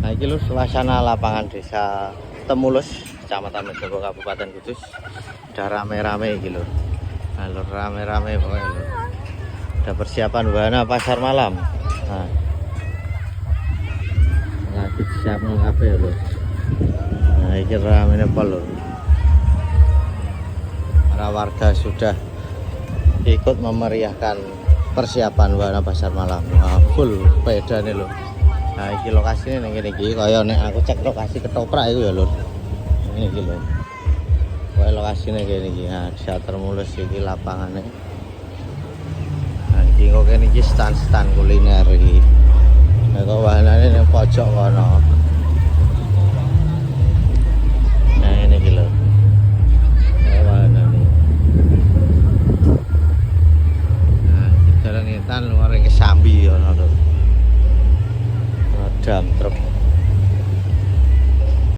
Nah, ini lho suasana lapangan desa Temulus, Kecamatan Mejobo, Kabupaten Kudus. Udah rame-rame gitu. Nah, lho, rame-rame pokoknya lho. Ada persiapan wahana pasar malam. Nah, lagi siapin apa ya lho. Nah, ini rame apa lho. Para warga sudah ikut memeriahkan persiapan wahana pasar malam. Nah, full sepeda nih lho. Nah, ini lokasinya nih gini, kaya nek aku cek lokasi ketoprak itu ya lur. Ini gitu. Kaya lokasinya kayak gini. Nah, desa Temulus ini lapangannya. Nah, ini kok ini stand-stand kuliner ini. Nah, kok wahananya yang pojok kono.